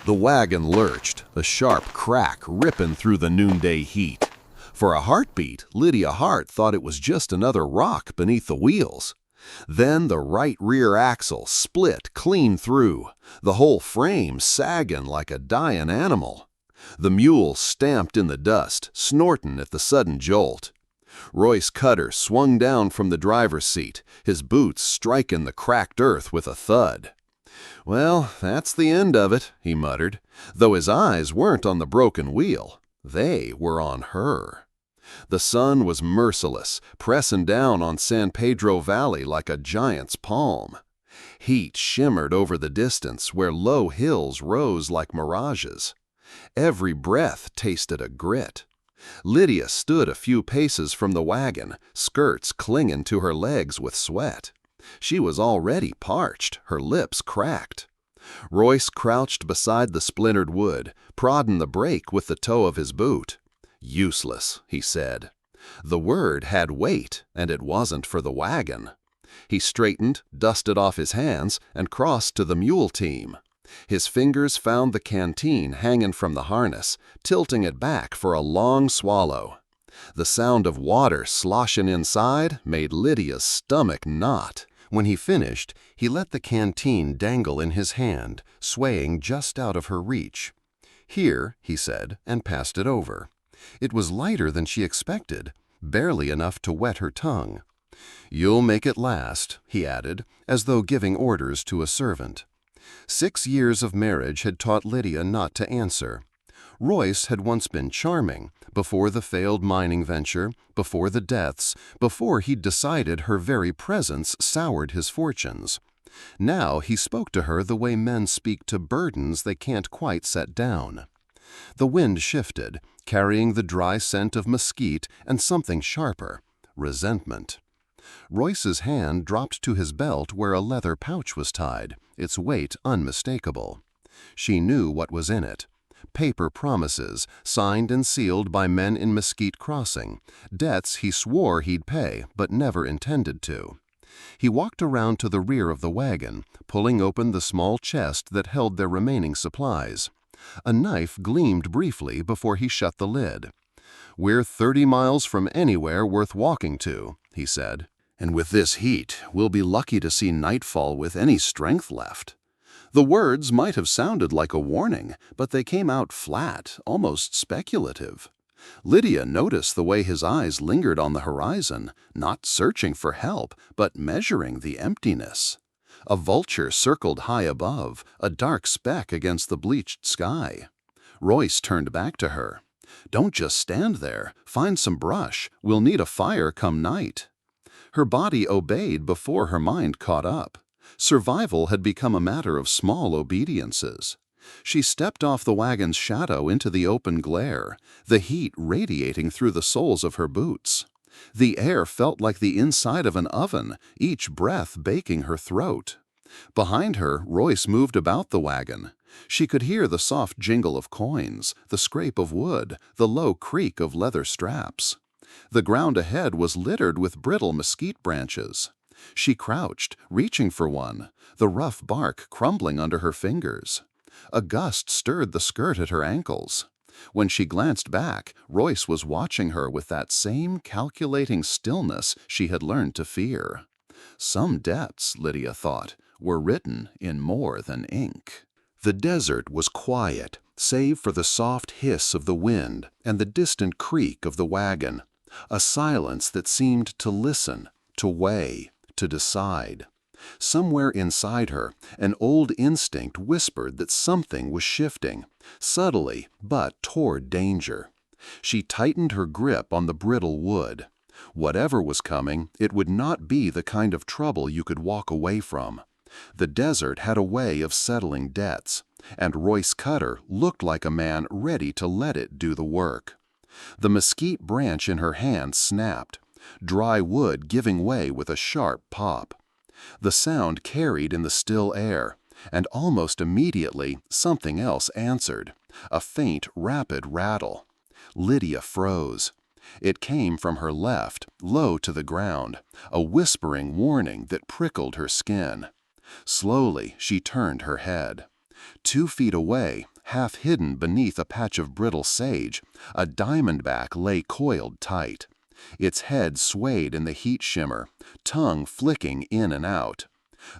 The wagon lurched, a sharp crack ripping through the noonday heat. For a heartbeat, Lydia Hart thought it was just another rock beneath the wheels. Then the right rear axle split clean through, the whole frame sagging like a dying animal. The mule stamped in the dust, snorting at the sudden jolt. Royce Cutter swung down from the driver's seat, his boots striking the cracked earth with a thud. "Well, that's the end of it," he muttered, though his eyes weren't on the broken wheel. They were on her. The sun was merciless, pressing down on San Pedro Valley like a giant's palm. Heat shimmered over the distance where low hills rose like mirages. Every breath tasted a grit. Lydia stood a few paces from the wagon, skirts clinging to her legs with sweat. She was already parched, her lips cracked. Royce crouched beside the splintered wood, prodding the brake with the toe of his boot. "Useless," he said. The word had weight, and it wasn't for the wagon. He straightened, dusted off his hands, and crossed to the mule team. His fingers found the canteen hanging from the harness, tilting it back for a long swallow. The sound of water sloshing inside made Lydia's stomach knot. When he finished, he let the canteen dangle in his hand, swaying just out of her reach. "Here," he said, and passed it over. It was lighter than she expected, barely enough to wet her tongue. "You'll make it last," he added, as though giving orders to a servant. 6 years of marriage had taught Lydia not to answer. Royce had once been charming, before the failed mining venture, before the deaths, before he'd decided her very presence soured his fortunes. Now he spoke to her the way men speak to burdens they can't quite set down. The wind shifted, carrying the dry scent of mesquite and something sharper, resentment. Royce's hand dropped to his belt where a leather pouch was tied, its weight unmistakable. She knew what was in it. Paper promises, signed and sealed by men in Mesquite Crossing, debts he swore he'd pay but never intended to. He walked around to the rear of the wagon, pulling open the small chest that held their remaining supplies. A knife gleamed briefly before he shut the lid. "We're 30 miles from anywhere worth walking to," he said. "And with this heat, we'll be lucky to see nightfall with any strength left." The words might have sounded like a warning, but they came out flat, almost speculative. Lydia noticed the way his eyes lingered on the horizon, not searching for help, but measuring the emptiness. A vulture circled high above, a dark speck against the bleached sky. Royce turned back to her. "Don't just stand there. Find some brush. We'll need a fire come night." Her body obeyed before her mind caught up. Survival had become a matter of small obediences. She stepped off the wagon's shadow into the open glare, the heat radiating through the soles of her boots. The air felt like the inside of an oven, each breath baking her throat. Behind her, Royce moved about the wagon. She could hear the soft jingle of coins, the scrape of wood, the low creak of leather straps. The ground ahead was littered with brittle mesquite branches. She crouched, reaching for one, the rough bark crumbling under her fingers. A gust stirred the skirt at her ankles. When she glanced back, Royce was watching her with that same calculating stillness she had learned to fear. Some debts, Lydia thought, were written in more than ink. The desert was quiet, save for the soft hiss of the wind and the distant creak of the wagon, a silence that seemed to listen, to weigh, to decide. Somewhere inside her, an old instinct whispered that something was shifting, subtly but toward danger. She tightened her grip on the brittle wood. Whatever was coming, it would not be the kind of trouble you could walk away from. The desert had a way of settling debts, and Royce Cutter looked like a man ready to let it do the work. The mesquite branch in her hand snapped, dry wood giving way with a sharp pop. The sound carried in the still air, and almost immediately something else answered, a faint, rapid rattle. Lydia froze. It came from her left, low to the ground, a whispering warning that prickled her skin. Slowly, she turned her head. 2 feet away, half hidden beneath a patch of brittle sage, a diamondback lay coiled tight. Its head swayed in the heat shimmer, tongue flicking in and out.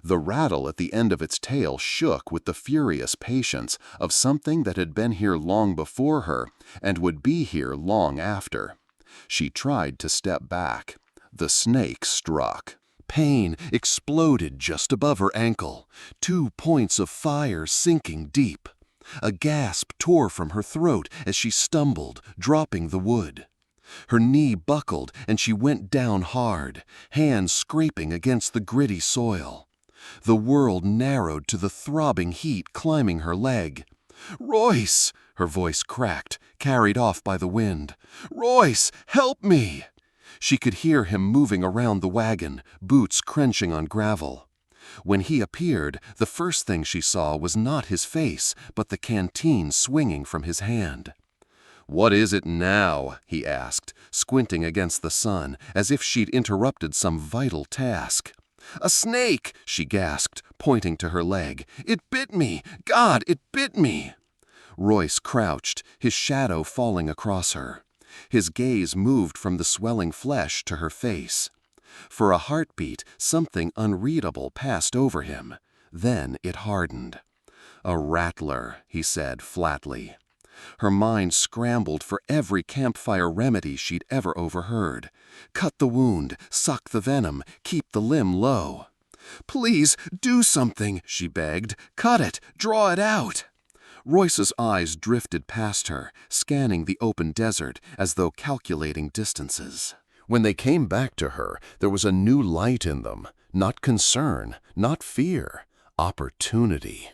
The rattle at the end of its tail shook with the furious patience of something that had been here long before her and would be here long after. She tried to step back. The snake struck. Pain exploded just above her ankle, 2 points of fire sinking deep. A gasp tore from her throat as she stumbled, dropping the wood. Her knee buckled and she went down hard, hands scraping against the gritty soil. The world narrowed to the throbbing heat climbing her leg. "Royce!" Her voice cracked, carried off by the wind. "Royce, help me!" She could hear him moving around the wagon, boots crunching on gravel. When he appeared, the first thing she saw was not his face, but the canteen swinging from his hand. "What is it now?" he asked, squinting against the sun, as if she'd interrupted some vital task. "A snake!" she gasped, pointing to her leg. "It bit me! God, it bit me!" Royce crouched, his shadow falling across her. His gaze moved from the swelling flesh to her face. For a heartbeat, something unreadable passed over him. Then it hardened. "A rattler," he said flatly. Her mind scrambled for every campfire remedy she'd ever overheard. Cut the wound, suck the venom, keep the limb low. "Please, do something," she begged. "Cut it, draw it out." Royce's eyes drifted past her, scanning the open desert as though calculating distances. When they came back to her, there was a new light in them, not concern, not fear, opportunity.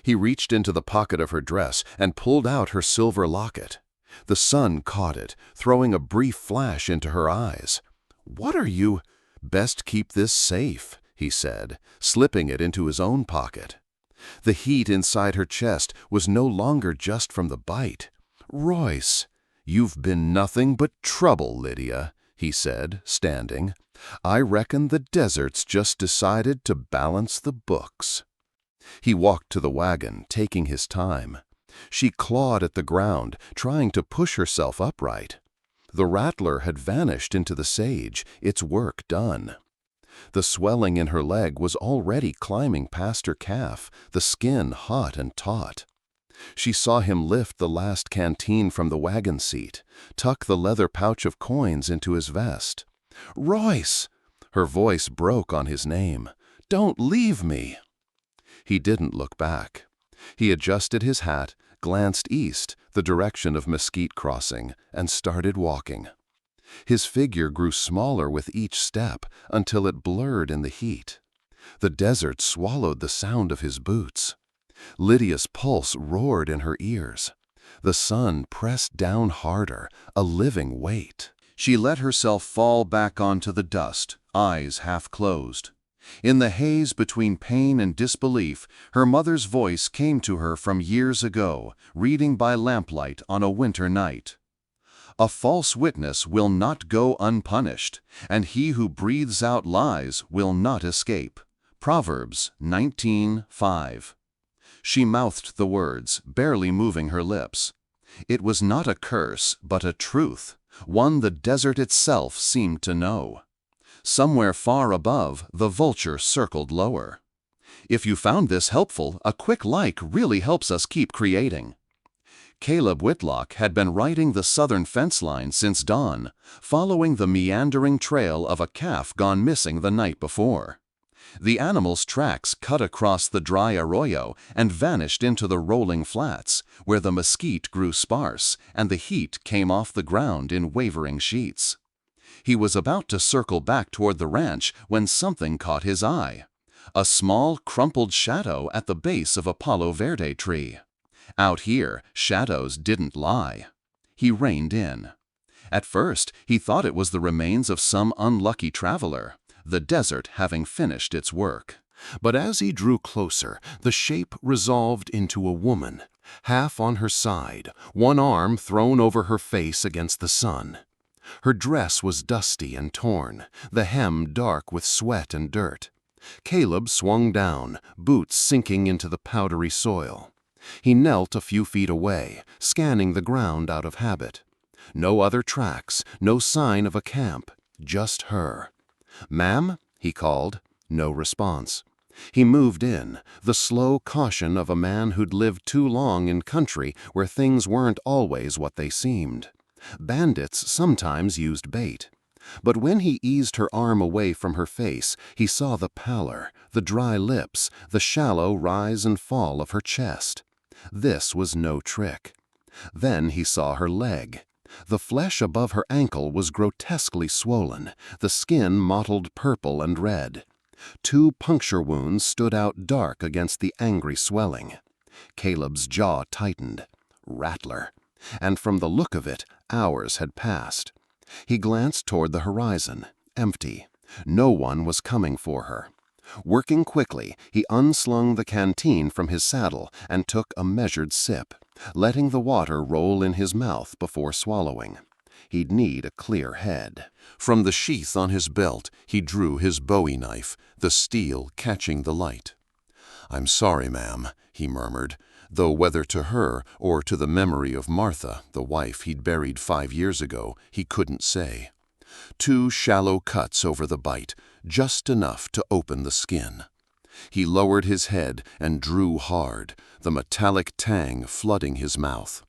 He reached into the pocket of her dress and pulled out her silver locket. The sun caught it, throwing a brief flash into her eyes. "What are you—" "Best keep this safe," he said, slipping it into his own pocket. The heat inside her chest was no longer just from the bite. "Royce, you've been nothing but trouble, Lydia," he said, standing. "I reckon the desert's just decided to balance the books." He walked to the wagon, taking his time. She clawed at the ground, trying to push herself upright. The rattler had vanished into the sage, its work done. The swelling in her leg was already climbing past her calf, the skin hot and taut. She saw him lift the last canteen from the wagon seat, tuck the leather pouch of coins into his vest. "Royce!" Her voice broke on his name. "Don't leave me!" He didn't look back. He adjusted his hat, glanced east, the direction of Mesquite Crossing, and started walking. His figure grew smaller with each step until it blurred in the heat. The desert swallowed the sound of his boots. Lydia's pulse roared in her ears. The sun pressed down harder, a living weight. She let herself fall back onto the dust, eyes half closed. In the haze between pain and disbelief, her mother's voice came to her from years ago, reading by lamplight on a winter night. "A false witness will not go unpunished, and he who breathes out lies will not escape." Proverbs 19:5. She mouthed the words, barely moving her lips. It was not a curse, but a truth, one the desert itself seemed to know. Somewhere far above, the vulture circled lower. If you found this helpful, a quick like really helps us keep creating. Caleb Whitlock had been riding the southern fence line since dawn, following the meandering trail of a calf gone missing the night before. The animal's tracks cut across the dry arroyo and vanished into the rolling flats, where the mesquite grew sparse and the heat came off the ground in wavering sheets. He was about to circle back toward the ranch when something caught his eye. A small, crumpled shadow at the base of a palo verde tree. Out here, shadows didn't lie. He reined in. At first, he thought it was the remains of some unlucky traveler, the desert having finished its work. But as he drew closer, the shape resolved into a woman, half on her side, one arm thrown over her face against the sun. Her dress was dusty and torn, the hem dark with sweat and dirt. Caleb swung down, boots sinking into the powdery soil. He knelt a few feet away, scanning the ground out of habit. No other tracks, no sign of a camp, just her. "Ma'am?" he called. No response. He moved in, the slow caution of a man who'd lived too long in country where things weren't always what they seemed. Bandits sometimes used bait. But when he eased her arm away from her face, he saw the pallor, the dry lips, the shallow rise and fall of her chest. This was no trick. Then he saw her leg. The flesh above her ankle was grotesquely swollen, the skin mottled purple and red. 2 puncture wounds stood out dark against the angry swelling. Caleb's jaw tightened. Rattler. And from the look of it, hours had passed. He glanced toward the horizon, empty. No one was coming for her. Working quickly, he unslung the canteen from his saddle and took a measured sip, letting the water roll in his mouth before swallowing. He'd need a clear head. From the sheath on his belt, he drew his bowie knife, the steel catching the light. "I'm sorry, ma'am," he murmured, though whether to her or to the memory of Martha, the wife he'd buried 5 years ago, he couldn't say. 2 shallow cuts over the bite, just enough to open the skin. He lowered his head and drew hard, the metallic tang flooding his mouth.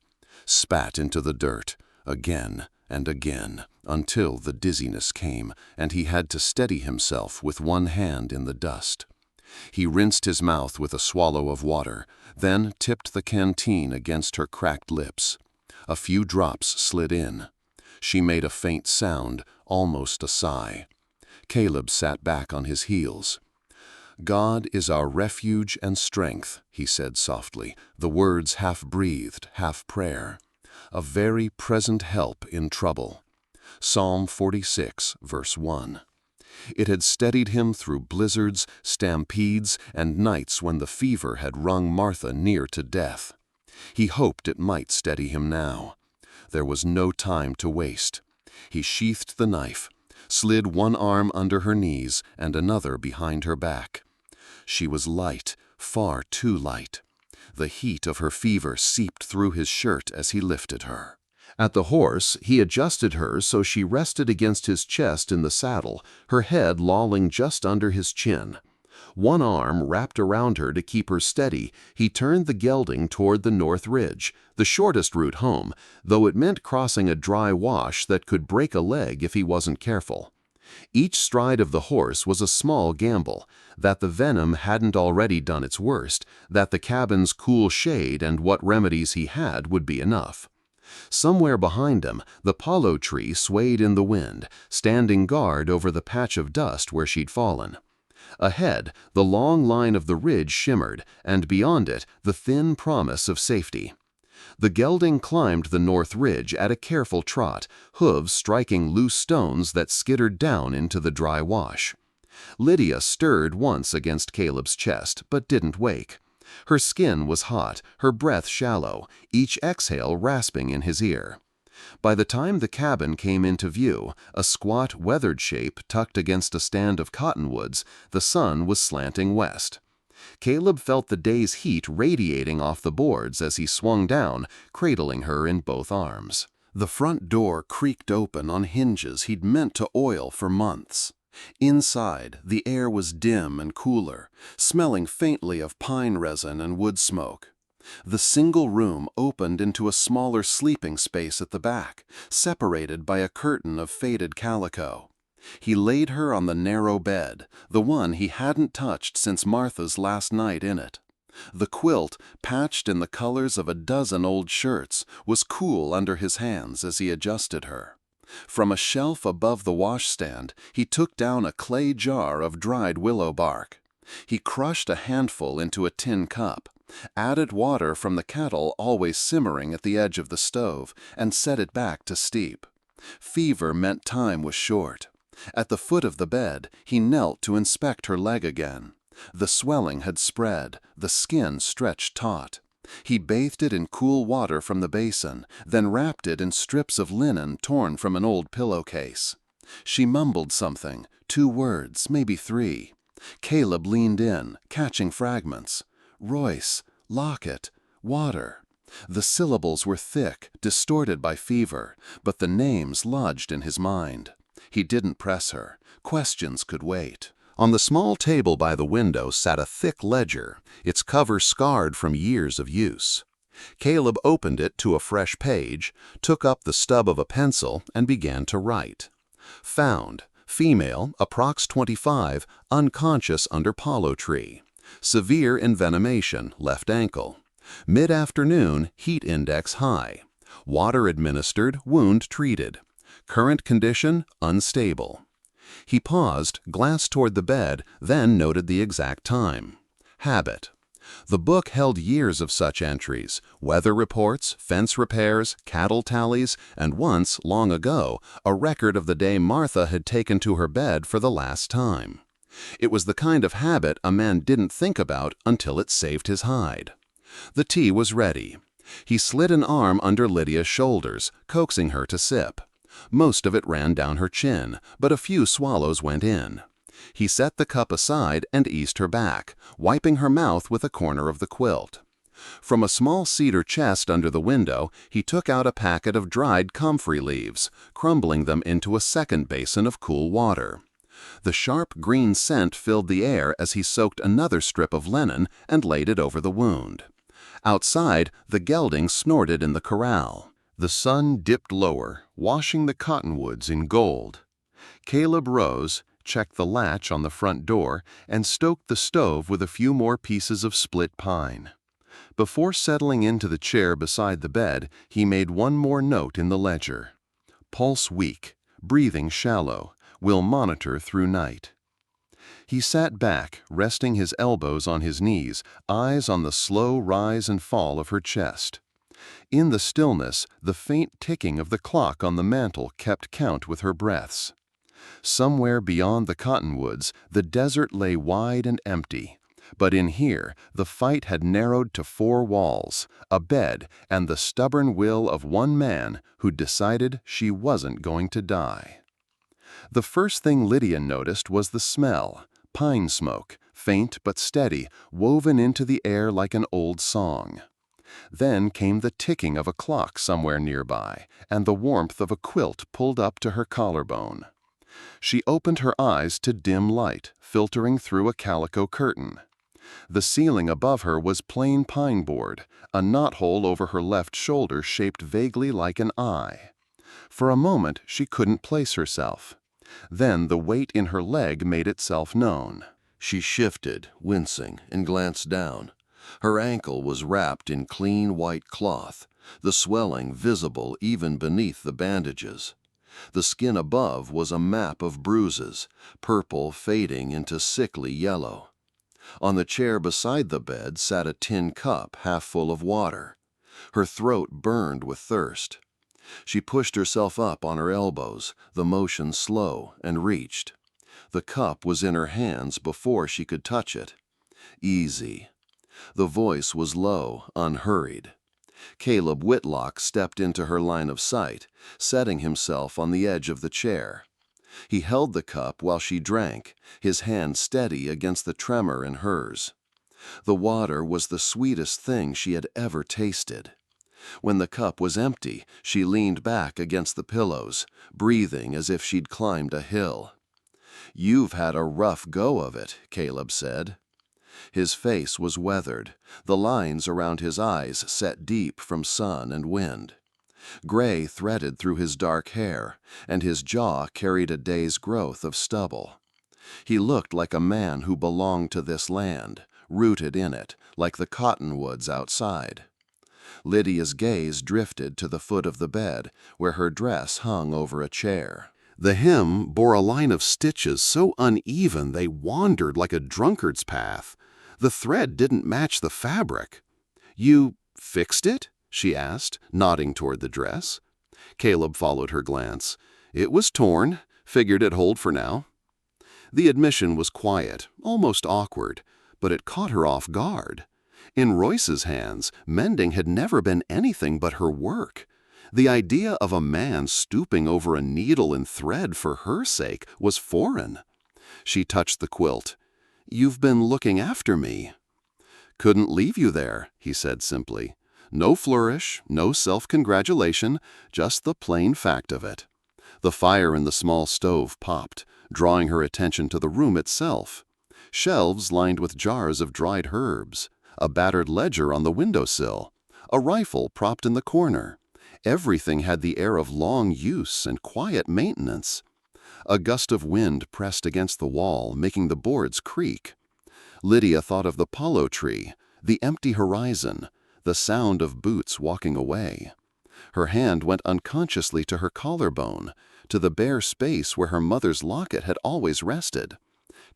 Spat into the dirt, again and again, until the dizziness came and he had to steady himself with one hand in the dust. He rinsed his mouth with a swallow of water, then tipped the canteen against her cracked lips. A few drops slid in. She made a faint sound, almost a sigh. Caleb sat back on his heels. "God is our refuge and strength," he said softly, the words half-breathed, half prayer. "A very present help in trouble." Psalm 46, verse 1. It had steadied him through blizzards, stampedes, and nights when the fever had wrung Martha near to death. He hoped it might steady him now. There was no time to waste. He sheathed the knife, slid one arm under her knees and another behind her back. She was light, far too light. The heat of her fever seeped through his shirt as he lifted her. At the horse, he adjusted her so she rested against his chest in the saddle, her head lolling just under his chin. One arm wrapped around her to keep her steady, he turned the gelding toward the North Ridge, the shortest route home, though it meant crossing a dry wash that could break a leg if he wasn't careful. Each stride of the horse was a small gamble, that the venom hadn't already done its worst, that the cabin's cool shade and what remedies he had would be enough. Somewhere behind him, the paulo tree swayed in the wind, standing guard over the patch of dust where she'd fallen. Ahead, the long line of the ridge shimmered, and beyond it, the thin promise of safety. The gelding climbed the North Ridge at a careful trot, hooves striking loose stones that skittered down into the dry wash. Lydia stirred once against Caleb's chest, but didn't wake. Her skin was hot, her breath shallow, each exhale rasping in his ear. By the time the cabin came into view, a squat, weathered shape tucked against a stand of cottonwoods, the sun was slanting west. Caleb felt the day's heat radiating off the boards as he swung down, cradling her in both arms. The front door creaked open on hinges he'd meant to oil for months. Inside, the air was dim and cooler, smelling faintly of pine resin and wood smoke. The single room opened into a smaller sleeping space at the back, separated by a curtain of faded calico. He laid her on the narrow bed, the one he hadn't touched since Martha's last night in it. The quilt, patched in the colors of a dozen old shirts, was cool under his hands as he adjusted her. From a shelf above the washstand, he took down a clay jar of dried willow bark. He crushed a handful into a tin cup, added water from the kettle always simmering at the edge of the stove, and set it back to steep. Fever meant time was short. At the foot of the bed, he knelt to inspect her leg again. The swelling had spread, the skin stretched taut. He bathed it in cool water from the basin, then wrapped it in strips of linen torn from an old pillowcase. She mumbled something, 2 words, maybe 3. Caleb leaned in, catching fragments. Royce, locket, Water. The syllables were thick, distorted by fever, but the names lodged in his mind. He didn't press her. Questions could wait. On the small table by the window sat a thick ledger, its cover scarred from years of use. Caleb opened it to a fresh page, took up the stub of a pencil, and began to write. Found. Female, approx 25, unconscious under palo tree. Severe envenomation, left ankle. Mid-afternoon, heat index high. Water administered, wound treated. Current condition, unstable. He paused, glanced toward the bed, then noted the exact time. Habit. The book held years of such entries, weather reports, fence repairs, cattle tallies, and once, long ago, a record of the day Martha had taken to her bed for the last time. It was the kind of habit a man didn't think about until it saved his hide. The tea was ready. He slid an arm under Lydia's shoulders, coaxing her to sip. Most of it ran down her chin, but a few swallows went in. He set the cup aside and eased her back, wiping her mouth with a corner of the quilt. From a small cedar chest under the window, he took out a packet of dried comfrey leaves, crumbling them into a second basin of cool water. The sharp green scent filled the air as he soaked another strip of linen and laid it over the wound. Outside, the gelding snorted in the corral. The sun dipped lower, washing the cottonwoods in gold. Caleb rose, checked the latch on the front door, and stoked the stove with a few more pieces of split pine. Before settling into the chair beside the bed, he made one more note in the ledger. Pulse weak, breathing shallow, will monitor through night. He sat back, resting his elbows on his knees, eyes on the slow rise and fall of her chest. In the stillness, the faint ticking of the clock on the mantel kept count with her breaths. Somewhere beyond the cottonwoods, the desert lay wide and empty. But in here, the fight had narrowed to 4 walls, a bed, and the stubborn will of one man who'd decided she wasn't going to die. The first thing Lydia noticed was the smell, pine smoke, faint but steady, woven into the air like an old song. Then came the ticking of a clock somewhere nearby, and the warmth of a quilt pulled up to her collarbone. She opened her eyes to dim light, filtering through a calico curtain. The ceiling above her was plain pine board, a knothole over her left shoulder shaped vaguely like an eye. For a moment she couldn't place herself. Then the weight in her leg made itself known. She shifted, wincing, and glanced down. Her ankle was wrapped in clean white cloth, the swelling visible even beneath the bandages. The skin above was a map of bruises, purple fading into sickly yellow. On the chair beside the bed sat a tin cup half full of water. Her throat burned with thirst. She pushed herself up on her elbows, the motion slow, and reached. The cup was in her hands before she could touch it. Easy. The voice was low, unhurried. Caleb Whitlock stepped into her line of sight, setting himself on the edge of the chair. He held the cup while she drank, his hand steady against the tremor in hers. The water was the sweetest thing she had ever tasted. When the cup was empty, she leaned back against the pillows, breathing as if she'd climbed a hill. "You've had a rough go of it," Caleb said. His face was weathered, the lines around his eyes set deep from sun and wind. Gray threaded through his dark hair, and his jaw carried a day's growth of stubble. He looked like a man who belonged to this land, rooted in it, like the cottonwoods outside. Lydia's gaze drifted to the foot of the bed, where her dress hung over a chair. The hem bore a line of stitches so uneven they wandered like a drunkard's path. The thread didn't match the fabric. "You fixed it?" she asked, nodding toward the dress. Caleb followed her glance. "It was torn. Figured it'd hold for now." The admission was quiet, almost awkward, but it caught her off guard. In Royce's hands, mending had never been anything but her work. The idea of a man stooping over a needle and thread for her sake was foreign. She touched the quilt. "You've been looking after me." "Couldn't leave you there," he said simply. "No flourish, no self-congratulation, just the plain fact of it." The fire in the small stove popped, drawing her attention to the room itself. Shelves lined with jars of dried herbs, a battered ledger on the windowsill, a rifle propped in the corner. Everything had the air of long use and quiet maintenance. A gust of wind pressed against the wall, making the boards creak. Lydia thought of the palo tree, the empty horizon, the sound of boots walking away. Her hand went unconsciously to her collarbone, to the bare space where her mother's locket had always rested.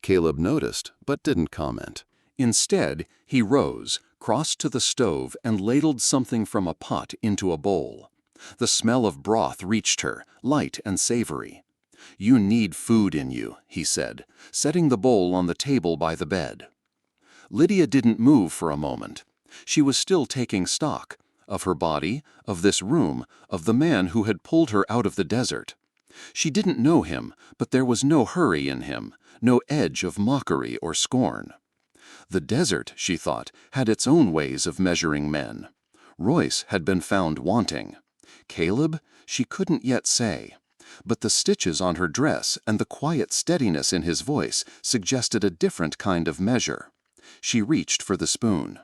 Caleb noticed, but didn't comment. Instead, he rose, crossed to the stove, and ladled something from a pot into a bowl. The smell of broth reached her, light and savory. "You need food in you," he said, setting the bowl on the table by the bed. Lydia didn't move for a moment. She was still taking stock of her body, of this room, of the man who had pulled her out of the desert. She didn't know him, but there was no hurry in him, no edge of mockery or scorn. The desert, she thought, had its own ways of measuring men. Royce had been found wanting. Caleb, she couldn't yet say. But the stitches on her dress and the quiet steadiness in his voice suggested a different kind of measure. She reached for the spoon.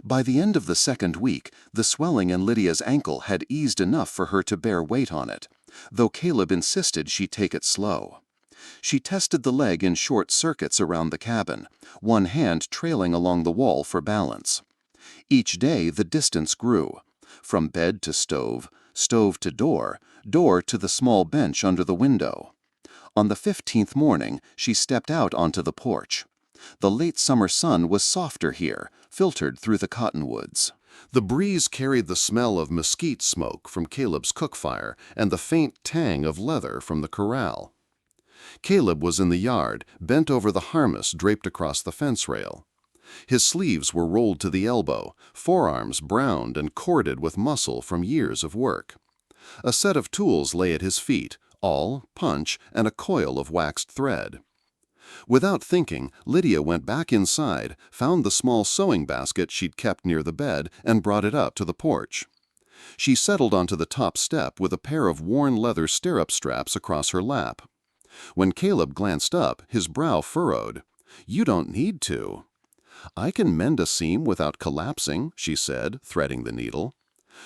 By the end of the second week, the swelling in Lydia's ankle had eased enough for her to bear weight on it, though Caleb insisted she take it slow. She tested the leg in short circuits around the cabin, one hand trailing along the wall for balance. Each day the distance grew, from bed to stove, stove to door, door to the small bench under the window. On the 15th morning, she stepped out onto the porch. The late summer sun was softer here, filtered through the cottonwoods. The breeze carried the smell of mesquite smoke from Caleb's cook fire and the faint tang of leather from the corral. Caleb was in the yard, bent over the harness draped across the fence rail. His sleeves were rolled to the elbow, forearms browned and corded with muscle from years of work. A set of tools lay at his feet, awl, punch, and a coil of waxed thread. Without thinking, Lydia went back inside, found the small sewing basket she'd kept near the bed, and brought it up to the porch. She settled onto the top step with a pair of worn leather stirrup straps across her lap. When Caleb glanced up, his brow furrowed. "You don't need to." "I can mend a seam without collapsing," she said, threading the needle.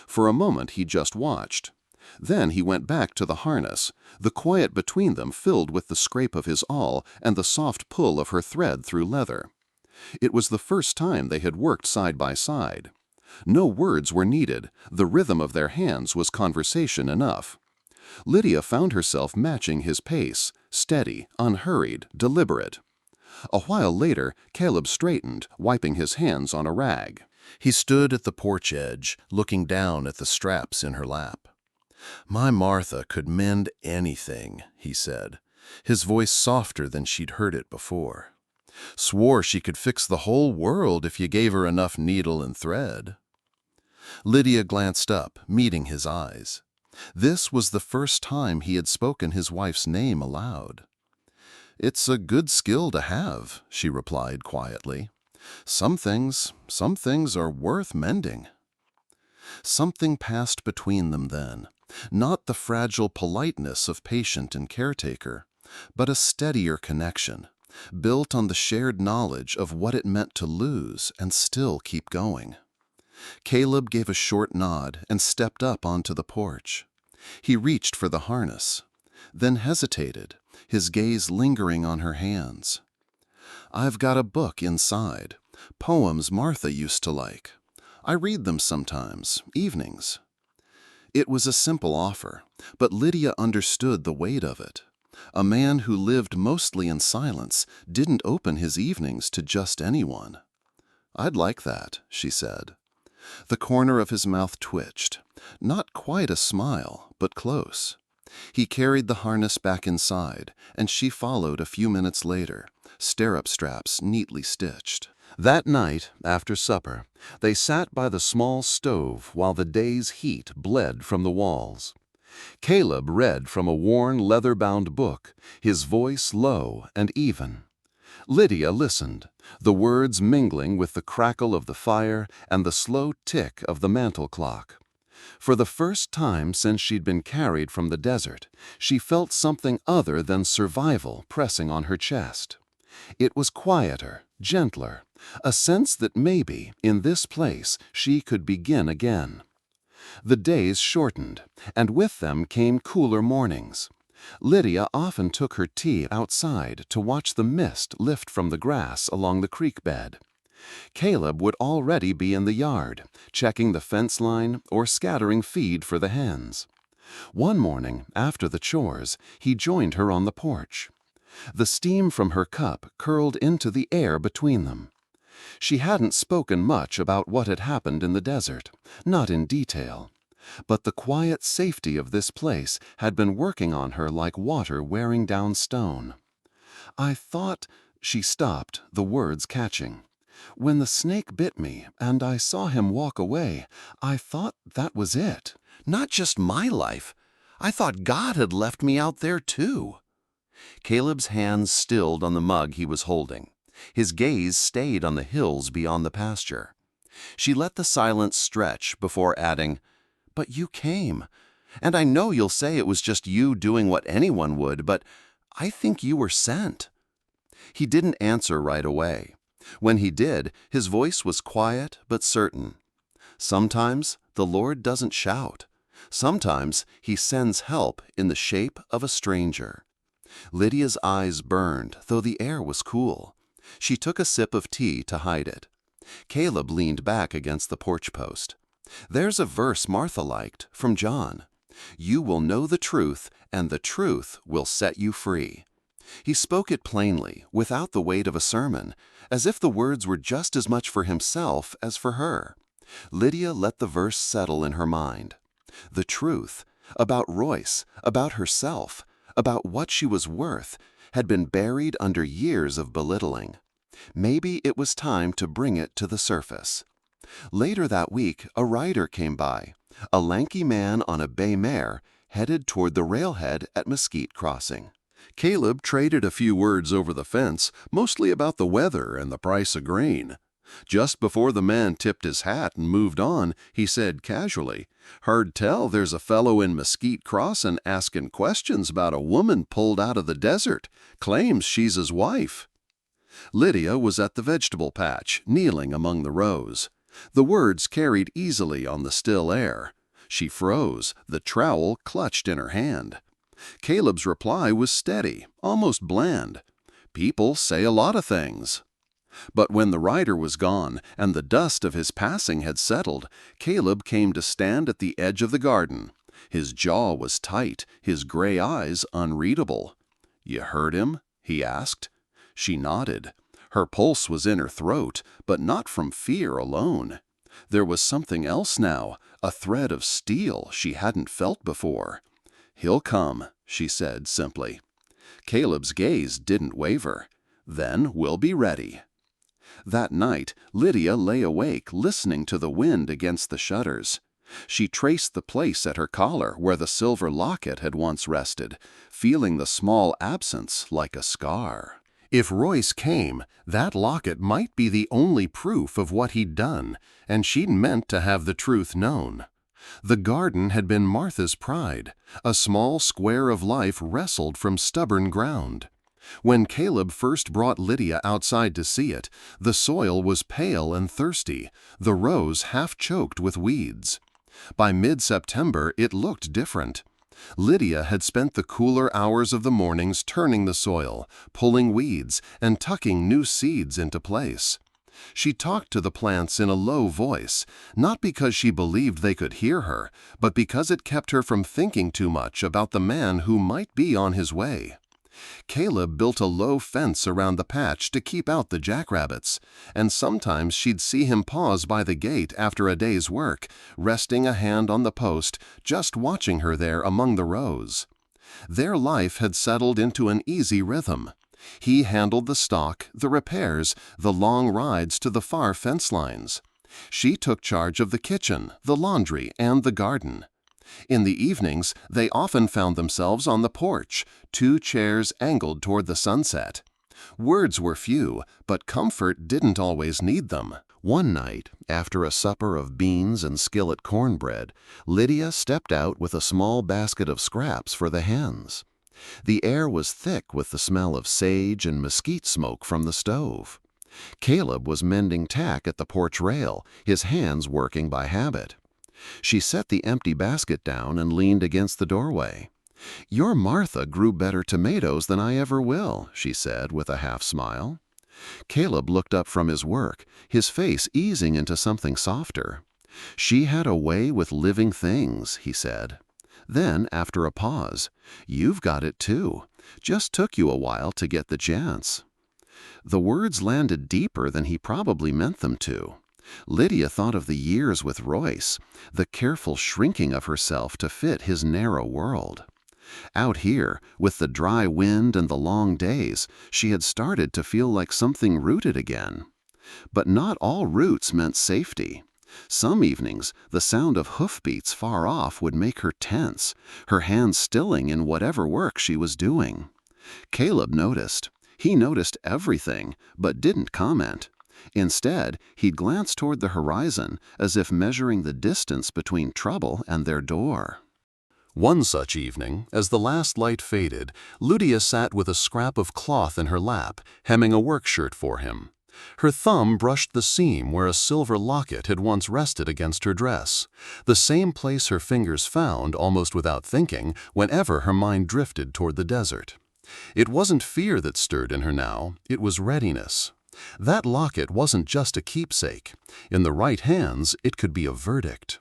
For a moment he just watched. Then he went back to the harness, the quiet between them filled with the scrape of his awl and the soft pull of her thread through leather. It was the first time they had worked side by side. No words were needed, the rhythm of their hands was conversation enough. Lydia found herself matching his pace, steady, unhurried, deliberate. A while later, Caleb straightened, wiping his hands on a rag. He stood at the porch edge, looking down at the straps in her lap. "My Martha could mend anything," he said, his voice softer than she'd heard it before. "Swore she could fix the whole world if you gave her enough needle and thread." Lydia glanced up, meeting his eyes. This was the first time he had spoken his wife's name aloud. "It's a good skill to have," she replied quietly. Some things are worth mending." Something passed between them then. Not the fragile politeness of patient and caretaker, but a steadier connection, built on the shared knowledge of what it meant to lose and still keep going. Caleb gave a short nod and stepped up onto the porch. He reached for the harness, then hesitated, his gaze lingering on her hands. "I've got a book inside, poems Martha used to like. I read them sometimes, evenings." It was a simple offer, but Lydia understood the weight of it. A man who lived mostly in silence didn't open his evenings to just anyone. "I'd like that," she said. The corner of his mouth twitched. Not quite a smile, but close. He carried the harness back inside, and she followed a few minutes later, stirrup straps neatly stitched. That night, after supper, they sat by the small stove while the day's heat bled from the walls. Caleb read from a worn leather-bound book, his voice low and even. Lydia listened, the words mingling with the crackle of the fire and the slow tick of the mantel clock. For the first time since she'd been carried from the desert, she felt something other than survival pressing on her chest. It was quieter, gentler, a sense that maybe, in this place, she could begin again. The days shortened, and with them came cooler mornings. Lydia often took her tea outside to watch the mist lift from the grass along the creek bed. Caleb would already be in the yard, checking the fence line or scattering feed for the hens. One morning, after the chores, he joined her on the porch. The steam from her cup curled into the air between them. She hadn't spoken much about what had happened in the desert, not in detail. But the quiet safety of this place had been working on her like water wearing down stone. "I thought," she stopped, the words catching. "When the snake bit me and I saw him walk away, I thought that was it. Not just my life. I thought God had left me out there too." Caleb's hands stilled on the mug he was holding. His gaze stayed on the hills beyond the pasture. She let the silence stretch before adding, "But you came. And I know you'll say it was just you doing what anyone would, but I think you were sent." He didn't answer right away. When he did, his voice was quiet but certain. Sometimes the Lord doesn't shout. Sometimes he sends help in the shape of a stranger. Lydia's eyes burned, though the air was cool. She took a sip of tea to hide it. Caleb leaned back against the porch post. "There's a verse Martha liked, from John. 'You will know the truth, and the truth will set you free.'" He spoke it plainly, without the weight of a sermon, as if the words were just as much for himself as for her. Lydia let the verse settle in her mind. The truth, about Royce, about herself, about what she was worth, had been buried under years of belittling. Maybe it was time to bring it to the surface. Later that week, a rider came by, a lanky man on a bay mare, headed toward the railhead at Mesquite Crossing. Caleb traded a few words over the fence, mostly about the weather and the price of grain. Just before the man tipped his hat and moved on, he said casually, "Heard tell there's a fellow in Mesquite Crossin' asking questions about a woman pulled out of the desert. Claims she's his wife." Lydia was at the vegetable patch, kneeling among the rows. The words carried easily on the still air. She froze, the trowel clutched in her hand. Caleb's reply was steady, almost bland. "People say a lot of things." But when the rider was gone and the dust of his passing had settled, Caleb came to stand at the edge of the garden. His jaw was tight, his gray eyes unreadable. "You heard him?" he asked. She nodded. Her pulse was in her throat, but not from fear alone. There was something else now, a thread of steel she hadn't felt before. "He'll come," she said simply. Caleb's gaze didn't waver. "Then we'll be ready." That night, Lydia lay awake listening to the wind against the shutters. She traced the place at her collar where the silver locket had once rested, feeling the small absence like a scar. If Royce came, that locket might be the only proof of what he'd done, and she'd meant to have the truth known. The garden had been Martha's pride, a small square of life wrestled from stubborn ground. When Caleb first brought Lydia outside to see it, the soil was pale and thirsty, the rows half-choked with weeds. By mid-September, it looked different. Lydia had spent the cooler hours of the mornings turning the soil, pulling weeds, and tucking new seeds into place. She talked to the plants in a low voice, not because she believed they could hear her, but because it kept her from thinking too much about the man who might be on his way. Caleb built a low fence around the patch to keep out the jackrabbits, and sometimes she'd see him pause by the gate after a day's work, resting a hand on the post, just watching her there among the rows. Their life had settled into an easy rhythm. He handled the stock, the repairs, the long rides to the far fence lines. She took charge of the kitchen, the laundry, and the garden. In the evenings, they often found themselves on the porch, two chairs angled toward the sunset. Words were few, but comfort didn't always need them. One night, after a supper of beans and skillet cornbread, Lydia stepped out with a small basket of scraps for the hens. The air was thick with the smell of sage and mesquite smoke from the stove. Caleb was mending tack at the porch rail, his hands working by habit. She set the empty basket down and leaned against the doorway. "Your Martha grew better tomatoes than I ever will," she said with a half-smile. Caleb looked up from his work, his face easing into something softer. "She had a way with living things," he said. Then, after a pause, "You've got it too. Just took you a while to get the chance." The words landed deeper than he probably meant them to. Lydia thought of the years with Royce, the careful shrinking of herself to fit his narrow world. Out here, with the dry wind and the long days, she had started to feel like something rooted again. But not all roots meant safety. Some evenings, the sound of hoofbeats far off would make her tense, her hands stilling in whatever work she was doing. Caleb noticed. He noticed everything, but didn't comment. Instead, he'd glance toward the horizon, as if measuring the distance between trouble and their door. One such evening, as the last light faded, Lydia sat with a scrap of cloth in her lap, hemming a work shirt for him. Her thumb brushed the seam where a silver locket had once rested against her dress, the same place her fingers found almost without thinking whenever her mind drifted toward the desert. It wasn't fear that stirred in her now, it was readiness. That locket wasn't just a keepsake. In the right hands, it could be a verdict.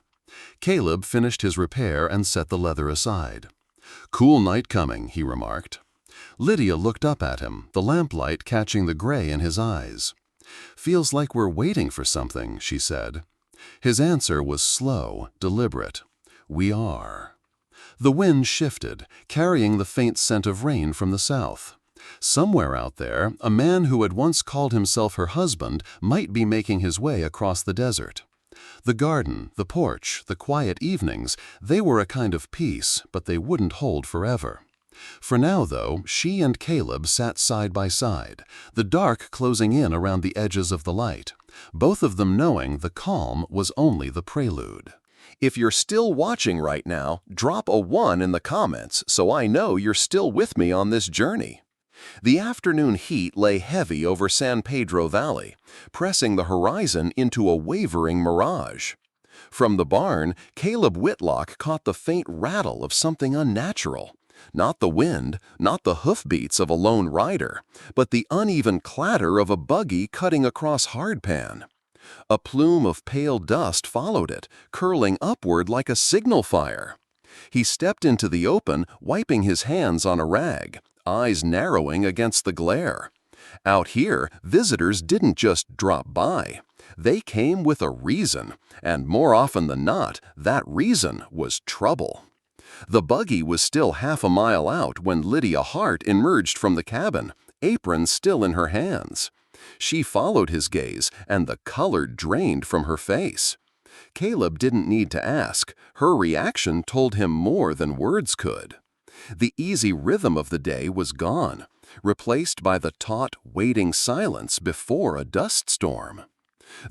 Caleb finished his repair and set the leather aside. "Cool night coming," he remarked. Lydia looked up at him, the lamplight catching the gray in his eyes. "Feels like we're waiting for something," she said. His answer was slow, deliberate. "We are." The wind shifted, carrying the faint scent of rain from the south. Somewhere out there, a man who had once called himself her husband might be making his way across the desert. The garden, the porch, the quiet evenings, they were a kind of peace, but they wouldn't hold forever. For now, though, she and Caleb sat side by side, the dark closing in around the edges of the light, both of them knowing the calm was only the prelude. If you're still watching right now, drop a 1 in the comments so I know you're still with me on this journey. The afternoon heat lay heavy over San Pedro Valley, pressing the horizon into a wavering mirage. From the barn, Caleb Whitlock caught the faint rattle of something unnatural. Not the wind, not the hoofbeats of a lone rider, but the uneven clatter of a buggy cutting across hardpan. A plume of pale dust followed it, curling upward like a signal fire. He stepped into the open, wiping his hands on a rag, eyes narrowing against the glare. Out here, visitors didn't just drop by. They came with a reason, and more often than not, that reason was trouble. The buggy was still half a mile out when Lydia Hart emerged from the cabin, apron still in her hands. She followed his gaze, and the color drained from her face. Caleb didn't need to ask. Her reaction told him more than words could. The easy rhythm of the day was gone, replaced by the taut, waiting silence before a dust storm.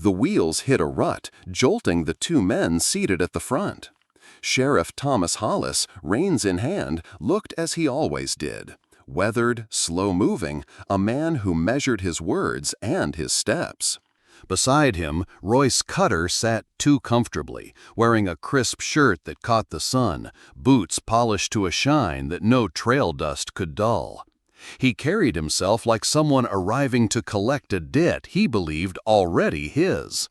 The wheels hit a rut, jolting the two men seated at the front. Sheriff Thomas Hollis, reins in hand, looked as he always did. Weathered, slow-moving, a man who measured his words and his steps. Beside him, Royce Cutter sat too comfortably, wearing a crisp shirt that caught the sun, boots polished to a shine that no trail dust could dull. He carried himself like someone arriving to collect a debt he believed already his.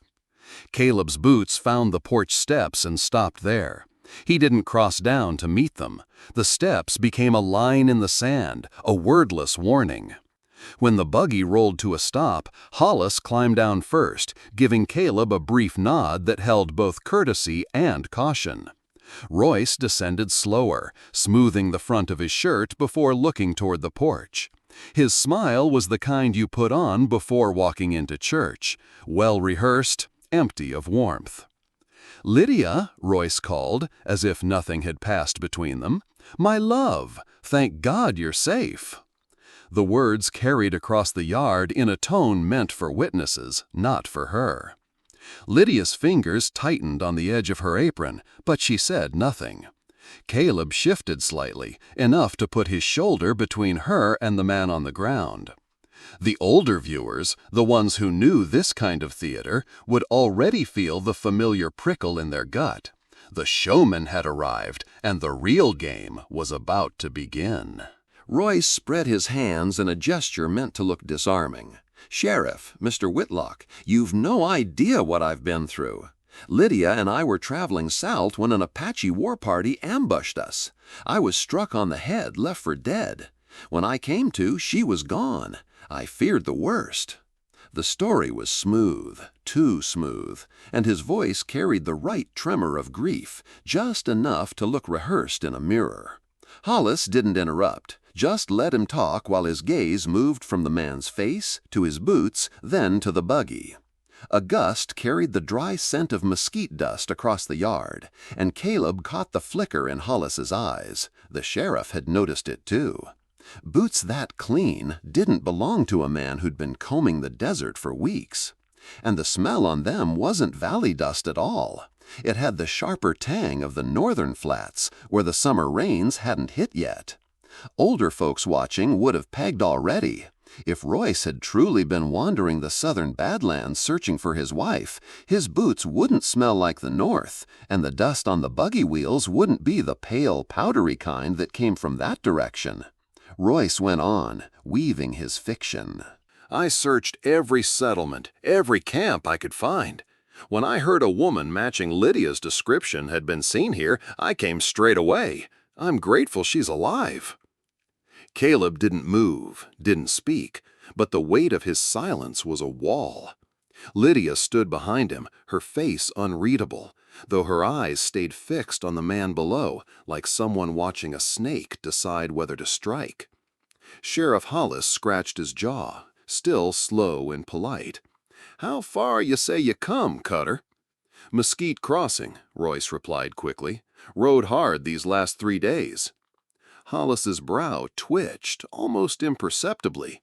Caleb's boots found the porch steps and stopped there. He didn't cross down to meet them. The steps became a line in the sand, a wordless warning. When the buggy rolled to a stop, Hollis climbed down first, giving Caleb a brief nod that held both courtesy and caution. Royce descended slower, smoothing the front of his shirt before looking toward the porch. His smile was the kind you put on before walking into church, well-rehearsed, empty of warmth. "Lydia," Royce called, as if nothing had passed between them. "My love, thank God you're safe." The words carried across the yard in a tone meant for witnesses, not for her. Lydia's fingers tightened on the edge of her apron, but she said nothing. Caleb shifted slightly, enough to put his shoulder between her and the man on the ground. The older viewers, the ones who knew this kind of theater, would already feel the familiar prickle in their gut. The showman had arrived, and the real game was about to begin. Royce spread his hands in a gesture meant to look disarming. "Sheriff, Mr. Whitlock, you've no idea what I've been through. Lydia and I were traveling south when an Apache war party ambushed us. I was struck on the head, left for dead. When I came to, she was gone. I feared the worst." The story was smooth, too smooth, and his voice carried the right tremor of grief, just enough to look rehearsed in a mirror. Hollis didn't interrupt, just let him talk while his gaze moved from the man's face to his boots, then to the buggy. A gust carried the dry scent of mesquite dust across the yard, and Caleb caught the flicker in Hollis's eyes. The sheriff had noticed it too. Boots that clean didn't belong to a man who'd been combing the desert for weeks. And the smell on them wasn't valley dust at all. It had the sharper tang of the northern flats, where the summer rains hadn't hit yet. Older folks watching would have pegged already. If Royce had truly been wandering the southern badlands searching for his wife, his boots wouldn't smell like the north, and the dust on the buggy wheels wouldn't be the pale, powdery kind that came from that direction. Royce went on, weaving his fiction. "I searched every settlement, every camp I could find. When I heard a woman matching Lydia's description had been seen here, I came straight away. I'm grateful she's alive." Caleb didn't move, didn't speak, but the weight of his silence was a wall. Lydia stood behind him, her face unreadable, though her eyes stayed fixed on the man below, like someone watching a snake decide whether to strike. Sheriff Hollis scratched his jaw, still slow and polite. "How far you say you come, Cutter?" "Mesquite Crossing," Royce replied quickly. "Rode hard these last 3 days." Hollis's brow twitched, almost imperceptibly.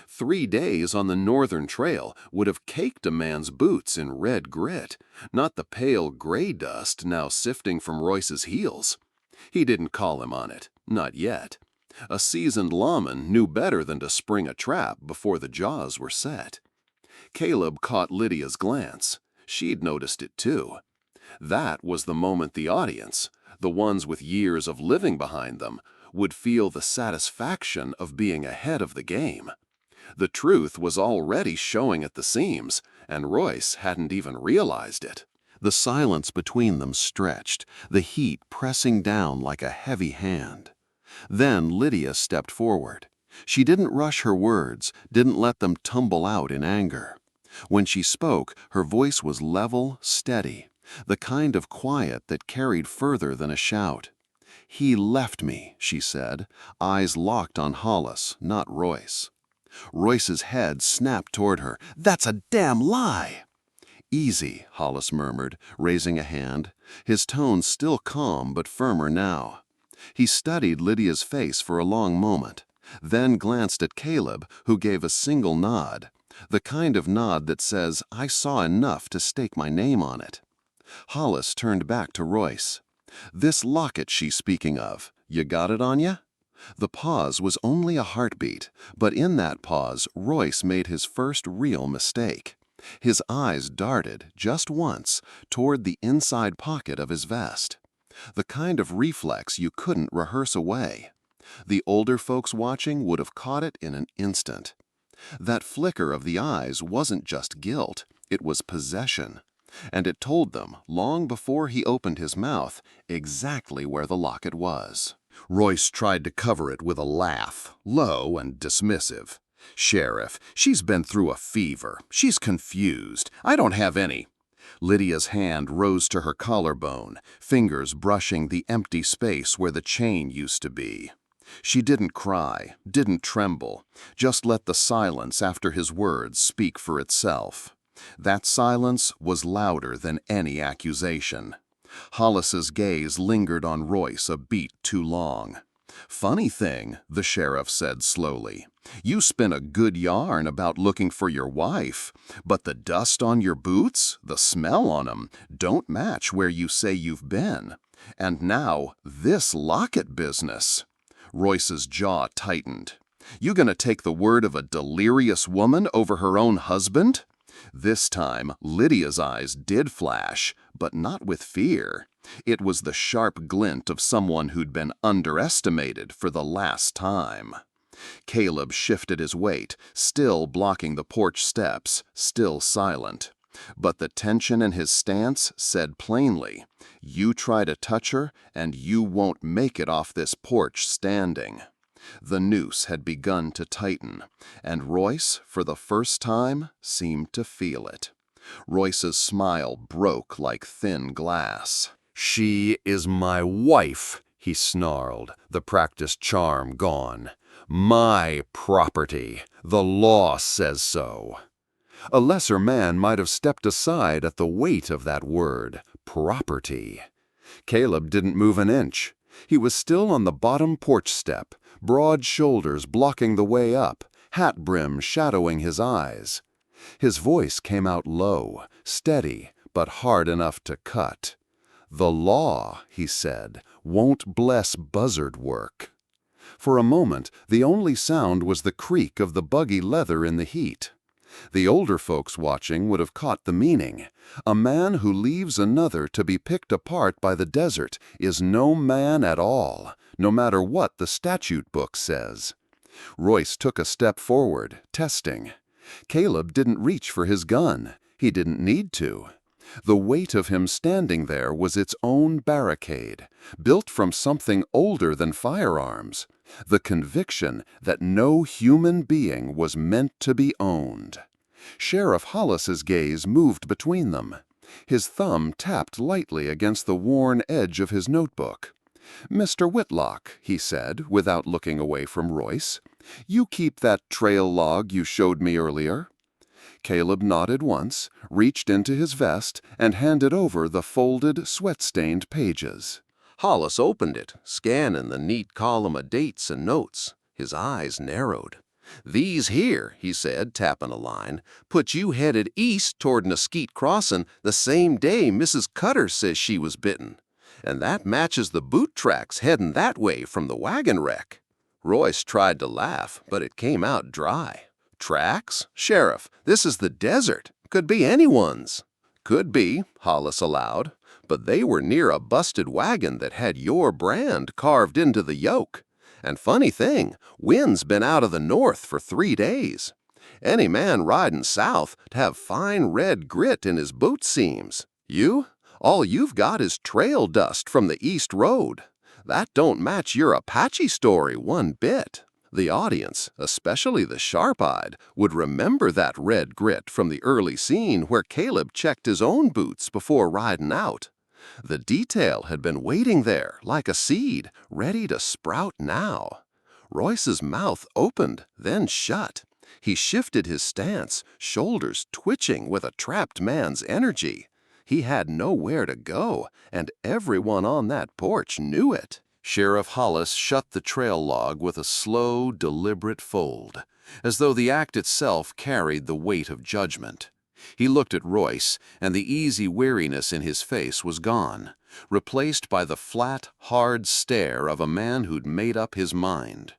3 days on the northern trail would have caked a man's boots in red grit, not the pale gray dust now sifting from Royce's heels. He didn't call him on it, not yet. A seasoned lawman knew better than to spring a trap before the jaws were set. Caleb caught Lydia's glance. She'd noticed it too. That was the moment the audience, the ones with years of living behind them, would feel the satisfaction of being ahead of the game. The truth was already showing at the seams, and Royce hadn't even realized it. The silence between them stretched, the heat pressing down like a heavy hand. Then Lydia stepped forward. She didn't rush her words, didn't let them tumble out in anger. When she spoke, her voice was level, steady, the kind of quiet that carried further than a shout. "He left me," she said, eyes locked on Hollis, not Royce. Royce's head snapped toward her. "That's a damn lie!" "Easy," Hollis murmured, raising a hand, his tone still calm but firmer now. He studied Lydia's face for a long moment, then glanced at Caleb, who gave a single nod, the kind of nod that says, "I saw enough to stake my name on it." Hollis turned back to Royce. "This locket she's speaking of, you got it on ya?" The pause was only a heartbeat, but in that pause Royce made his first real mistake. His eyes darted, just once, toward the inside pocket of his vest. The kind of reflex you couldn't rehearse away. The older folks watching would have caught it in an instant. That flicker of the eyes wasn't just guilt, it was possession. And it told them, long before he opened his mouth, exactly where the locket was. Royce tried to cover it with a laugh, low and dismissive. "Sheriff, she's been through a fever. She's confused. I don't have any." Lydia's hand rose to her collarbone, fingers brushing the empty space where the chain used to be. She didn't cry, didn't tremble, just let the silence after his words speak for itself. That silence was louder than any accusation. Hollis's gaze lingered on Royce a beat too long. "Funny thing," the sheriff said slowly. You spin a good yarn about looking for your wife, but the dust on your boots, the smell on 'em, don't match where you say you've been. And now, this locket business." Royce's jaw tightened. "You gonna take the word of a delirious woman over her own husband?" This time, Lydia's eyes did flash, but not with fear. It was the sharp glint of someone who'd been underestimated for the last time. Caleb shifted his weight, still blocking the porch steps, still silent. But the tension in his stance said plainly, "You try to touch her, and you won't make it off this porch standing." The noose had begun to tighten, and Royce, for the first time, seemed to feel it. Royce's smile broke like thin glass. "She is my wife," he snarled, the practiced charm gone. "My property. The law says so." A lesser man might have stepped aside at the weight of that word, property. Caleb didn't move an inch. He was still on the bottom porch step, broad shoulders blocking the way up, hat brim shadowing his eyes. His voice came out low, steady, but hard enough to cut. "The law," he said, "won't bless buzzard work." For a moment, the only sound was the creak of the buggy leather in the heat. The older folks watching would have caught the meaning. A man who leaves another to be picked apart by the desert is no man at all, no matter what the statute book says. Royce took a step forward, testing. Caleb didn't reach for his gun. He didn't need to. The weight of him standing there was its own barricade, built from something older than firearms, the conviction that no human being was meant to be owned. Sheriff Hollis's gaze moved between them. His thumb tapped lightly against the worn edge of his notebook. "Mr. Whitlock," he said, without looking away from Royce, "you keep that trail log you showed me earlier." Caleb nodded once, reached into his vest, and handed over the folded, sweat-stained pages. Hollis opened it, scanning the neat column of dates and notes. His eyes narrowed. "These here," he said, tapping a line, "put you headed east toward Mesquite Crossing the same day Mrs. Cutter says she was bitten. And that matches the boot tracks heading that way from the wagon wreck." Royce tried to laugh, but it came out dry. "Tracks? Sheriff, this is the desert. Could be anyone's." "Could be," Hollis allowed, "but they were near a busted wagon that had your brand carved into the yoke. And funny thing, wind's been out of the north for 3 days. Any man riding south to have fine red grit in his boot seams. All you've got is trail dust from the east road. That don't match your Apache story one bit." The audience, especially the sharp-eyed, would remember that red grit from the early scene where Caleb checked his own boots before riding out. The detail had been waiting there, like a seed, ready to sprout now. Royce's mouth opened, then shut. He shifted his stance, shoulders twitching with a trapped man's energy. He had nowhere to go, and everyone on that porch knew it. Sheriff Hollis shut the trail log with a slow, deliberate fold, as though the act itself carried the weight of judgment. He looked at Royce, and the easy weariness in his face was gone, replaced by the flat, hard stare of a man who'd made up his mind.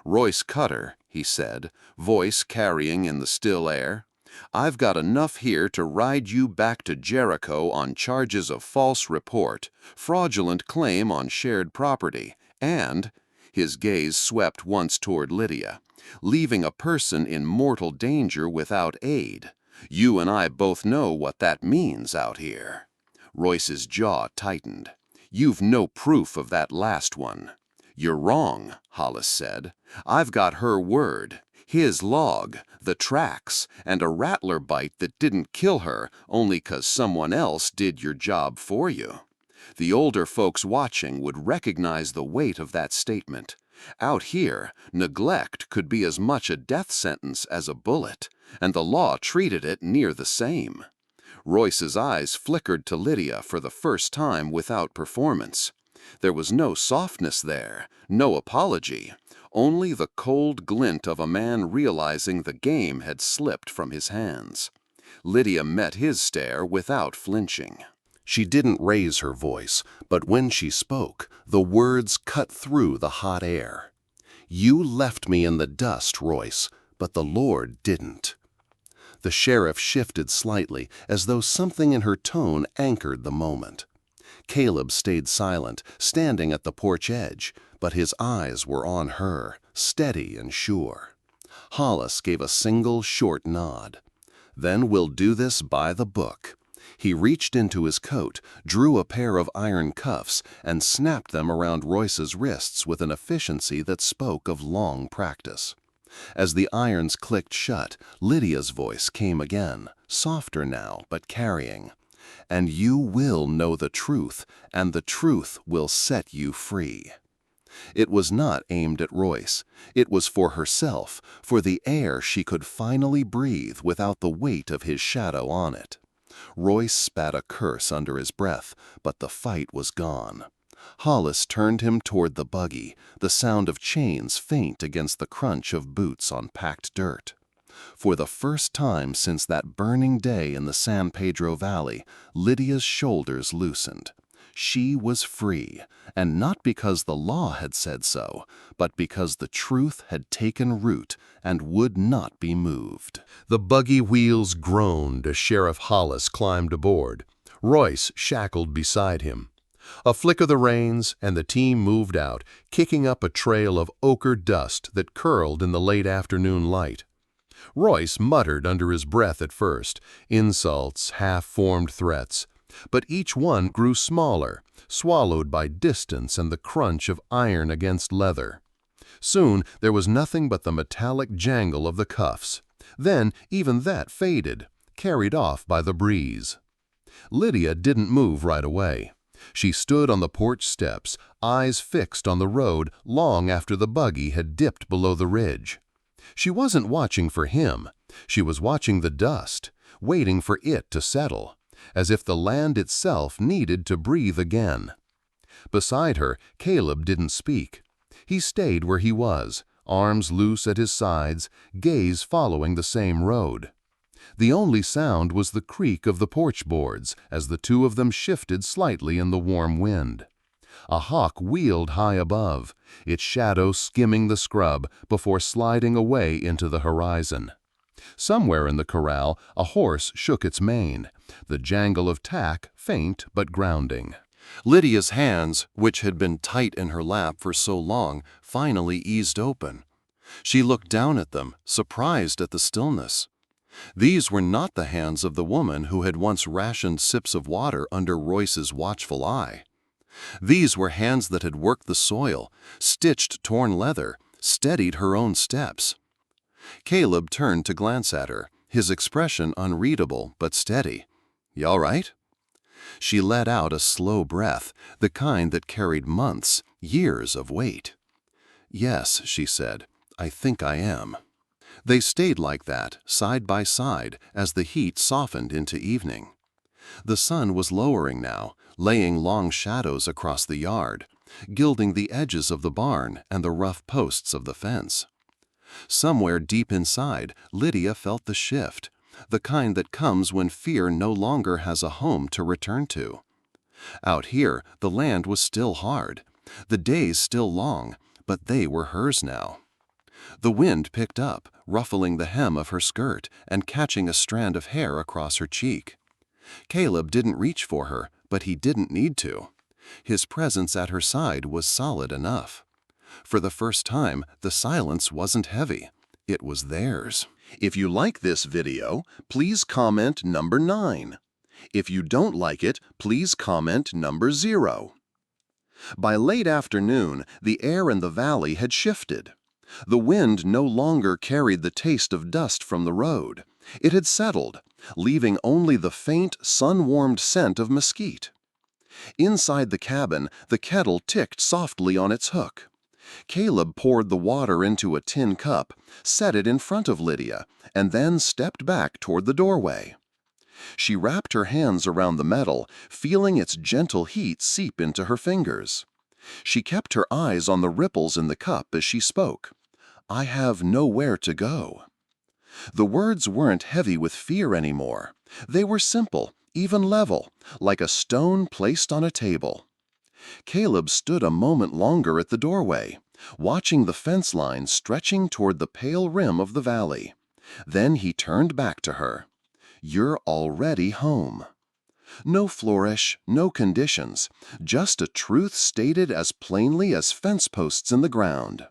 "Royce Cutter," he said, voice carrying in the still air, "I've got enough here to ride you back to Jericho on charges of false report, fraudulent claim on shared property, and," his gaze swept once toward Lydia, "leaving a person in mortal danger without aid. You and I both know what that means out here." Royce's jaw tightened. "You've no proof of that last one." "You're wrong," Hollis said. "I've got her word. His log, the tracks, and a rattler bite that didn't kill her only 'cause someone else did your job for you." The older folks watching would recognize the weight of that statement. Out here, neglect could be as much a death sentence as a bullet, and the law treated it near the same. Royce's eyes flickered to Lydia for the first time without performance. There was no softness there, no apology, only the cold glint of a man realizing the game had slipped from his hands. Lydia met his stare without flinching. She didn't raise her voice, but when she spoke, the words cut through the hot air. "You left me in the dust, Royce, but the Lord didn't." The sheriff shifted slightly, as though something in her tone anchored the moment. Caleb stayed silent, standing at the porch edge, but his eyes were on her, steady and sure. Hollis gave a single short nod. "Then we'll do this by the book." He reached into his coat, drew a pair of iron cuffs, and snapped them around Royce's wrists with an efficiency that spoke of long practice. As the irons clicked shut, Lydia's voice came again, softer now, but carrying. "And you will know the truth, and the truth will set you free." It was not aimed at Royce. It was for herself, for the air she could finally breathe without the weight of his shadow on it. Royce spat a curse under his breath, but the fight was gone. Hollis turned him toward the buggy, the sound of chains faint against the crunch of boots on packed dirt. For the first time since that burning day in the San Pedro Valley, Lydia's shoulders loosened. She was free, and not because the law had said so, but because the truth had taken root and would not be moved. The buggy wheels groaned as Sheriff Hollis climbed aboard, Royce shackled beside him. A flick of the reins, and the team moved out, kicking up a trail of ochre dust that curled in the late afternoon light. Royce muttered under his breath at first, insults, half-formed threats, but each one grew smaller, swallowed by distance and the crunch of iron against leather. Soon there was nothing but the metallic jangle of the cuffs. Then even that faded, carried off by the breeze. Lydia didn't move right away. She stood on the porch steps, eyes fixed on the road long after the buggy had dipped below the ridge. She wasn't watching for him. She was watching the dust, waiting for it to settle, as if the land itself needed to breathe again. Beside her, Caleb didn't speak. He stayed where he was, arms loose at his sides, gaze following the same road. The only sound was the creak of the porch boards as the two of them shifted slightly in the warm wind. A hawk wheeled high above, its shadow skimming the scrub before sliding away into the horizon. Somewhere in the corral, a horse shook its mane, the jangle of tack faint but grounding. Lydia's hands, which had been tight in her lap for so long, finally eased open. She looked down at them, surprised at the stillness. These were not the hands of the woman who had once rationed sips of water under Royce's watchful eye. These were hands that had worked the soil, stitched torn leather, steadied her own steps. Caleb turned to glance at her, his expression unreadable but steady. "You all right?" She let out a slow breath, the kind that carried months, years of weight. "Yes," she said, "I think I am." They stayed like that, side by side, as the heat softened into evening. The sun was lowering now, laying long shadows across the yard, gilding the edges of the barn and the rough posts of the fence. Somewhere deep inside, Lydia felt the shift, the kind that comes when fear no longer has a home to return to. Out here, the land was still hard, the days still long, but they were hers now. The wind picked up, ruffling the hem of her skirt and catching a strand of hair across her cheek. Caleb didn't reach for her, but he didn't need to. His presence at her side was solid enough. For the first time, the silence wasn't heavy. It was theirs. If you like this video, please comment number 9. If you don't like it, please comment number 0. By late afternoon, the air in the valley had shifted. The wind no longer carried the taste of dust from the road. It had settled, leaving only the faint, sun-warmed scent of mesquite. Inside the cabin, the kettle ticked softly on its hook. Caleb poured the water into a tin cup, set it in front of Lydia, and then stepped back toward the doorway. She wrapped her hands around the metal, feeling its gentle heat seep into her fingers. She kept her eyes on the ripples in the cup as she spoke. "I have nowhere to go." The words weren't heavy with fear anymore. They were simple, even level, like a stone placed on a table. Caleb stood a moment longer at the doorway, watching the fence line stretching toward the pale rim of the valley. Then he turned back to her. "You're already home." No flourish, no conditions, just a truth stated as plainly as fence posts in the ground.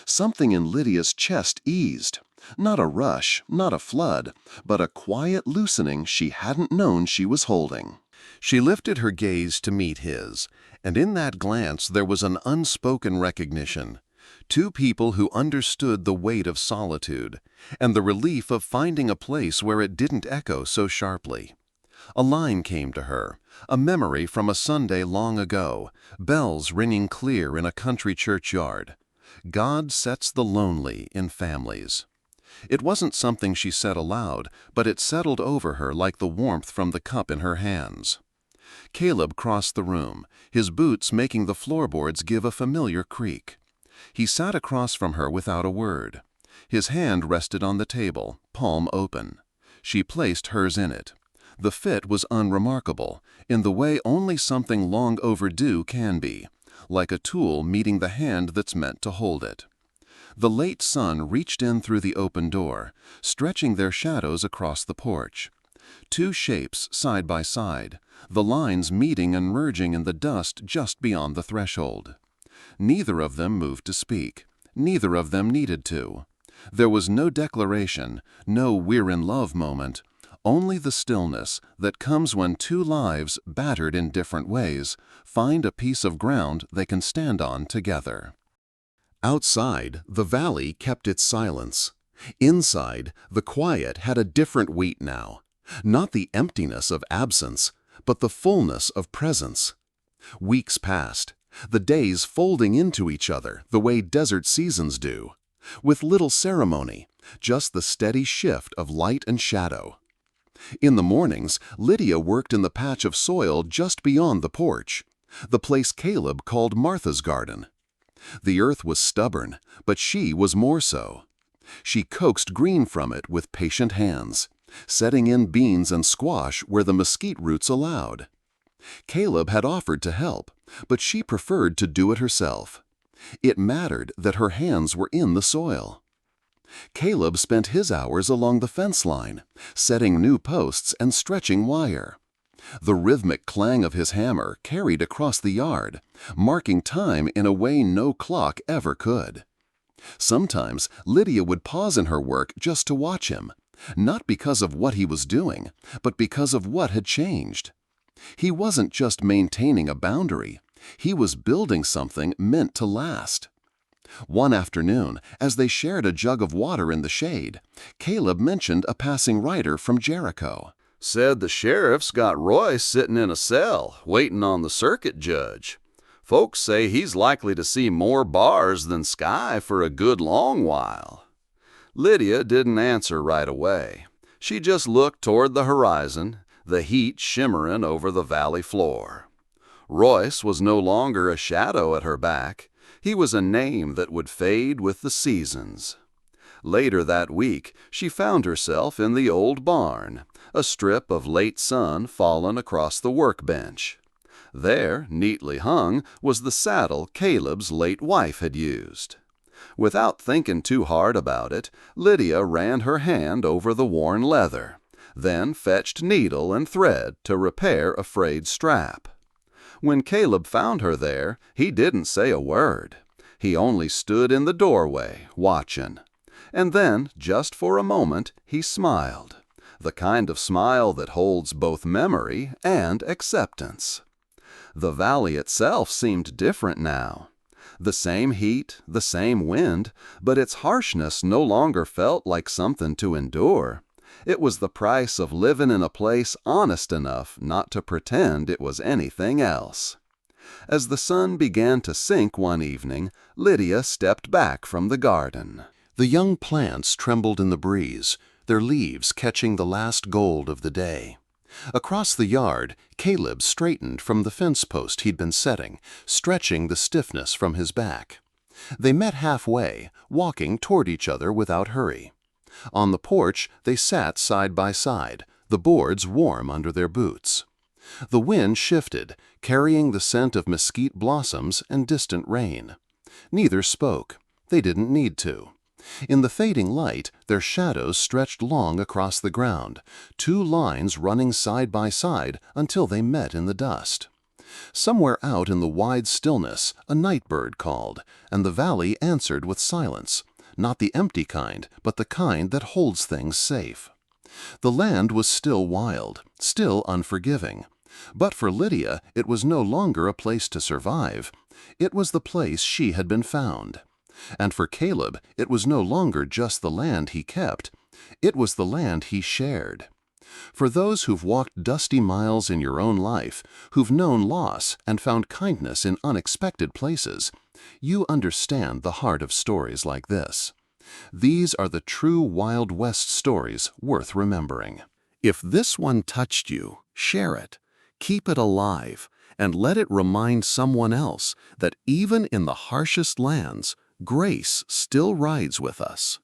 Something in Lydia's chest eased. Not a rush, not a flood, but a quiet loosening she hadn't known she was holding. She lifted her gaze to meet his, and in that glance there was an unspoken recognition. Two people who understood the weight of solitude, and the relief of finding a place where it didn't echo so sharply. A line came to her, a memory from a Sunday long ago, bells ringing clear in a country churchyard. God sets the lonely in families. It wasn't something she said aloud, but it settled over her like the warmth from the cup in her hands. Caleb crossed the room, his boots making the floorboards give a familiar creak. He sat across from her without a word. His hand rested on the table, palm open. She placed hers in it. The fit was unremarkable, in the way only something long overdue can be, like a tool meeting the hand that's meant to hold it. The late sun reached in through the open door, stretching their shadows across the porch. Two shapes side by side, the lines meeting and merging in the dust just beyond the threshold. Neither of them moved to speak. Neither of them needed to. There was no declaration, no "we're in love" moment, only the stillness that comes when two lives, battered in different ways, find a piece of ground they can stand on together. Outside, the valley kept its silence. Inside, the quiet had a different weight now. Not the emptiness of absence, but the fullness of presence. Weeks passed, the days folding into each other the way desert seasons do, with little ceremony, just the steady shift of light and shadow. In the mornings, Lydia worked in the patch of soil just beyond the porch, the place Caleb called Martha's garden. The earth was stubborn, but she was more so. She coaxed green from it with patient hands, setting in beans and squash where the mesquite roots allowed. Caleb had offered to help, but she preferred to do it herself. It mattered that her hands were in the soil. Caleb spent his hours along the fence line, setting new posts and stretching wire. The rhythmic clang of his hammer carried across the yard, marking time in a way no clock ever could. Sometimes Lydia would pause in her work just to watch him, not because of what he was doing, but because of what had changed. He wasn't just maintaining a boundary, he was building something meant to last. One afternoon, as they shared a jug of water in the shade, Caleb mentioned a passing rider from Jericho. "Said the sheriff's got Royce sitting in a cell, waiting on the circuit judge. Folks say he's likely to see more bars than sky for a good long while." Lydia didn't answer right away. She just looked toward the horizon, the heat shimmering over the valley floor. Royce was no longer a shadow at her back. He was a name that would fade with the seasons. Later that week, she found herself in the old barn, a strip of late sun fallen across the workbench. There, neatly hung, was the saddle Caleb's late wife had used. Without thinking too hard about it, Lydia ran her hand over the worn leather, then fetched needle and thread to repair a frayed strap. When Caleb found her there, he didn't say a word. He only stood in the doorway, watching. And then, just for a moment, he smiled, the kind of smile that holds both memory and acceptance. The valley itself seemed different now. The same heat, the same wind, but its harshness no longer felt like something to endure. It was the price of living in a place honest enough not to pretend it was anything else. As the sun began to sink one evening, Lydia stepped back from the garden. The young plants trembled in the breeze, their leaves catching the last gold of the day. Across the yard, Caleb straightened from the fence post he'd been setting, stretching the stiffness from his back. They met halfway, walking toward each other without hurry. On the porch, they sat side by side, the boards warm under their boots. The wind shifted, carrying the scent of mesquite blossoms and distant rain. Neither spoke. They didn't need to. In the fading light, their shadows stretched long across the ground, two lines running side by side until they met in the dust. Somewhere out in the wide stillness, a night bird called, and the valley answered with silence, not the empty kind, but the kind that holds things safe. The land was still wild, still unforgiving. But for Lydia, it was no longer a place to survive. It was the place she had been found. And for Caleb, it was no longer just the land he kept. It was the land he shared. For those who've walked dusty miles in your own life, who've known loss and found kindness in unexpected places, you understand the heart of stories like this. These are the true Wild West stories worth remembering. If this one touched you, share it. Keep it alive, and let it remind someone else that even in the harshest lands, grace still rides with us.